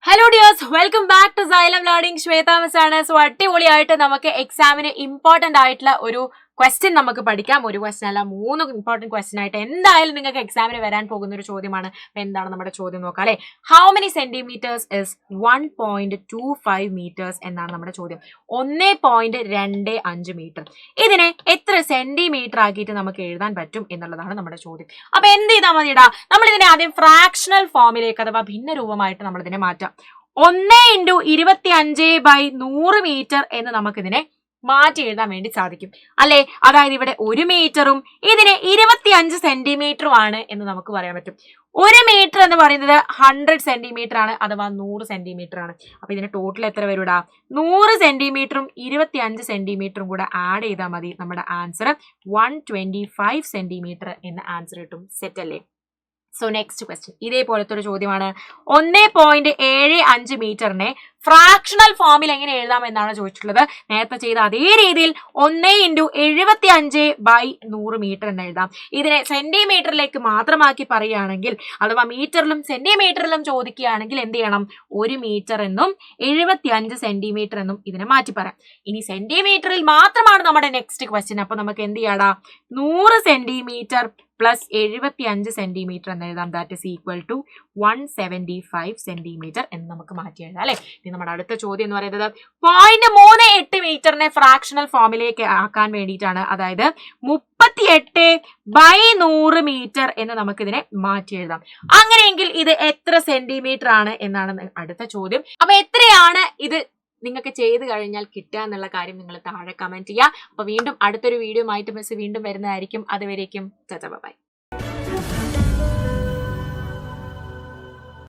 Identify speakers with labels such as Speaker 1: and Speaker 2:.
Speaker 1: Hello dears, welcome back to Xylem learning. Shweta miss ആണ്. So അടിപൊളിയായിട്ട് നമുക്ക് എക്സാമിന് ഇമ്പോർട്ടന്റ് ആയിട്ടുള്ള ഒരു ക്വസ്റ്റ്യൻ നമുക്ക് പഠിക്കാം. ഒരു ക്വസ്റ്റ്യൻ അല്ല, 3 ഇമ്പോർട്ടന്റ് ക്വസ്റ്റ്യൻ ആയിട്ട് എന്തായാലും നിങ്ങൾക്ക് എക്സാമിന് വരാൻ പോകുന്ന ഒരു ചോദ്യമാണ്. അപ്പൊ എന്താണ് നമ്മുടെ ചോദ്യം നോക്കാം അല്ലെ. How many centimetres is 1.25 metres എന്നാണ് നമ്മുടെ ചോദ്യം. 1.25 മീറ്റർ. ഇതിനെ എത്ര സെന്റിമീറ്റർ ആക്കിയിട്ട് നമുക്ക് എഴുതാൻ പറ്റും എന്നുള്ളതാണ് നമ്മുടെ ചോദ്യം. അപ്പൊ എന്ത് ചെയ്താൽ മതിയിടാ, നമ്മൾ ഇതിനെ ആദ്യം ഫ്രാക്ഷണൽ ഫോമിലേക്ക് അഥവാ ഭിന്ന രൂപമായിട്ട് നമ്മൾ ഇതിനെ മാറ്റാം. 1.25/100 മീറ്റർ എന്ന് നമുക്കിതിനെ മാറ്റി എഴുതാൻ വേണ്ടി സാധിക്കും അല്ലെ. അതായത് ഇവിടെ 1 മീറ്ററും ഇതിന് 25 സെന്റിമീറ്ററുമാണ് എന്ന് നമുക്ക് പറയാൻ പറ്റും. 1 മീറ്റർ എന്ന് പറയുന്നത് 100 സെന്റിമീറ്റർ ആണ്, അഥവാ 100 സെന്റിമീറ്റർ ആണ്. അപ്പൊ ഇതിന് ടോട്ടൽ എത്ര വരൂടാ? 100 സെന്റിമീറ്ററും 25 സെന്റിമീറ്ററും കൂടെ ആഡ് ചെയ്താൽ മതി. നമ്മുടെ ആൻസർ 125 സെന്റിമീറ്റർ എന്ന ആൻസർ കിട്ടും. സെറ്റ് അല്ലേ? സോ നെക്സ്റ്റ് ക്വസ്റ്റ്യൻ ഇതേപോലത്തെ ഒരു ചോദ്യമാണ്. 1.75 മീറ്ററിനെ ഫ്രാക്ഷണൽ ഫോമിൽ എങ്ങനെ എഴുതാം എന്നാണ് ചോദിച്ചിട്ടുള്ളത്. നേരത്തെ ചെയ്ത അതേ രീതിയിൽ 1.75/100 മീറ്റർ എന്ന് എഴുതാം. ഇതിനെ സെന്റിമീറ്ററിലേക്ക് മാത്രമാക്കി പറയുകയാണെങ്കിൽ, അഥവാ മീറ്ററിലും സെന്റിമീറ്ററിലും ചോദിക്കുകയാണെങ്കിൽ എന്ത് ചെയ്യണം? 1 മീറ്റർ എന്നും 75 സെന്റിമീറ്റർ എന്നും ഇതിനെ മാറ്റി പറയാം. ഇനി സെന്റിമീറ്ററിൽ മാത്രമാണ് നമ്മുടെ നെക്സ്റ്റ് ക്വസ്റ്റ്യൻ. അപ്പൊ നമുക്ക് എന്ത് ചെയ്യാടാ? 100 സെന്റിമീറ്റർ പ്ലസ് 75 സെന്റിമീറ്റർ എന്ന് എഴുതാം. That is equal to 175 centimetre എന്ന് നമുക്ക് മാറ്റി എഴുതാം അല്ലെ. ഇനി നമ്മുടെ അടുത്ത ചോദ്യം എന്ന് പറയുന്നത് 0.38 മീറ്ററിനെ ഫ്രാക്ഷണൽ ഫോമിലേക്ക് ആക്കാൻ വേണ്ടിയിട്ടാണ്. അതായത് 38/100 മീറ്റർ എന്ന് നമുക്കിതിനെ മാറ്റി എഴുതാം. അങ്ങനെയെങ്കിൽ ഇത് എത്ര സെന്റിമീറ്റർ ആണ് എന്നാണ് അടുത്ത ചോദ്യം. അപ്പൊ എത്രയാണ് ഇത് നിങ്ങൾക്ക് ചെയ്ത് കഴിഞ്ഞാൽ കിട്ടുക എന്നുള്ള കാര്യം നിങ്ങൾ താഴെ കമന്റ് ചെയ്യുക. അപ്പൊ വീണ്ടും അടുത്തൊരു വീഡിയോ ആയിട്ട് മിസ് വീണ്ടും വരുന്നതായിരിക്കും. അതുവരേക്കും ബൈ.